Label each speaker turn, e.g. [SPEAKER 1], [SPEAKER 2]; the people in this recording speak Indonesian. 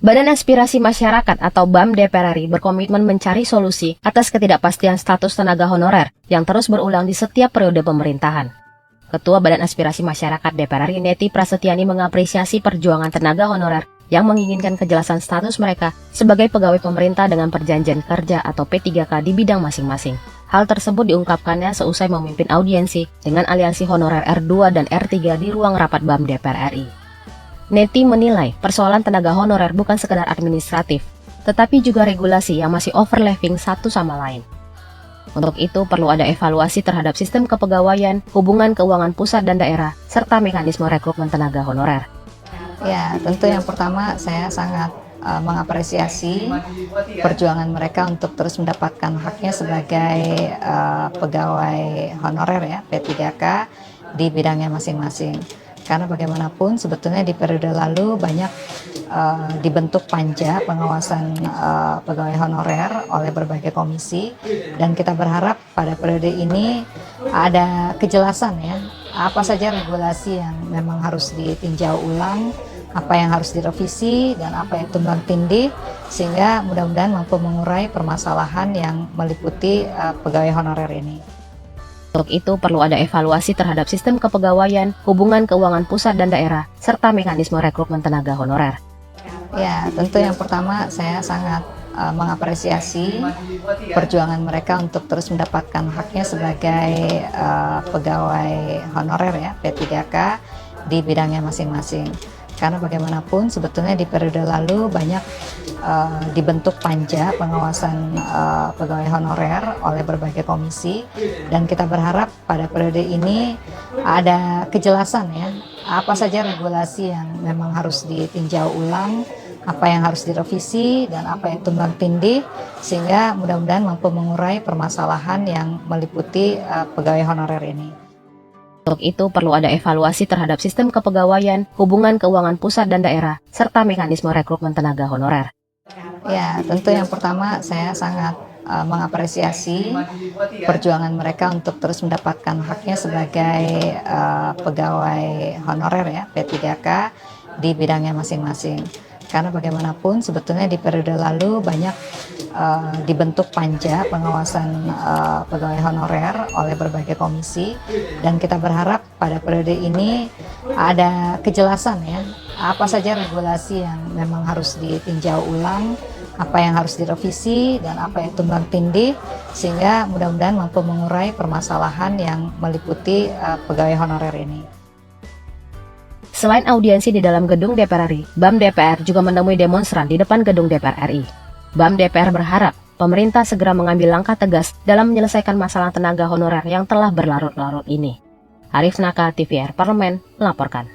[SPEAKER 1] Badan Aspirasi Masyarakat atau BAM DPR RI berkomitmen mencari solusi atas ketidakpastian status tenaga honorer yang terus berulang di setiap periode pemerintahan. Ketua Badan Aspirasi Masyarakat DPR RI Neti Prasetyani mengapresiasi perjuangan tenaga honorer yang menginginkan kejelasan status mereka sebagai pegawai pemerintah dengan perjanjian kerja atau P3K di bidang masing-masing. Hal tersebut diungkapkannya seusai memimpin audiensi dengan aliansi honorer R2 dan R3 di ruang rapat BAM DPR RI. Neti menilai persoalan tenaga honorer bukan sekedar administratif, tetapi juga regulasi yang masih overlapping satu sama lain. Untuk itu perlu ada evaluasi terhadap sistem kepegawaian, hubungan keuangan pusat dan daerah, serta mekanisme rekrutmen tenaga honorer.
[SPEAKER 2] Ya, tentu yang pertama saya sangat mengapresiasi perjuangan mereka untuk terus mendapatkan haknya sebagai pegawai honorer ya, P3K di bidangnya masing-masing. Karena bagaimanapun sebetulnya di periode lalu banyak dibentuk panja pengawasan pegawai honorer oleh berbagai komisi, dan kita berharap pada periode ini ada kejelasan ya, apa saja regulasi yang memang harus ditinjau ulang, apa yang harus direvisi, dan apa yang tumbang tindih, sehingga mudah-mudahan mampu mengurai permasalahan yang meliputi pegawai honorer ini.
[SPEAKER 1] Untuk itu perlu ada evaluasi terhadap sistem kepegawaian, hubungan keuangan pusat dan daerah, serta mekanisme rekrutmen tenaga honorer.
[SPEAKER 2] Ya, tentu yang pertama saya sangat mengapresiasi perjuangan mereka untuk terus mendapatkan haknya sebagai pegawai honorer ya, P3K di bidangnya masing-masing. Karena bagaimanapun sebetulnya di periode lalu banyak dibentuk panja pengawasan pegawai honorer oleh berbagai komisi, dan kita berharap pada periode ini ada kejelasan ya, apa saja regulasi yang memang harus ditinjau ulang, apa yang harus direvisi, dan apa yang tumbang tindih, sehingga mudah-mudahan mampu mengurai permasalahan yang meliputi pegawai honorer ini.
[SPEAKER 1] Untuk itu perlu ada evaluasi terhadap sistem kepegawaian, hubungan keuangan pusat dan daerah, serta mekanisme rekrutmen tenaga honorer.
[SPEAKER 2] Ya, tentu yang pertama saya sangat mengapresiasi perjuangan mereka untuk terus mendapatkan haknya sebagai pegawai honorer ya, P3K di bidangnya masing-masing. Karena bagaimanapun sebetulnya di periode lalu banyak dibentuk panja pengawasan pegawai honorer oleh berbagai komisi, dan kita berharap pada periode ini ada kejelasan ya, apa saja regulasi yang memang harus ditinjau ulang, apa yang harus direvisi, dan apa yang tumbang tindih, sehingga mudah-mudahan mampu mengurai permasalahan yang meliputi pegawai honorer ini.
[SPEAKER 1] Selain audiensi di dalam gedung DPR RI, BAM DPR juga menemui demonstran di depan gedung DPR RI. BAM DPR berharap pemerintah segera mengambil langkah tegas dalam menyelesaikan masalah tenaga honorer yang telah berlarut-larut ini. Arif Naka, TVR Parlemen, melaporkan.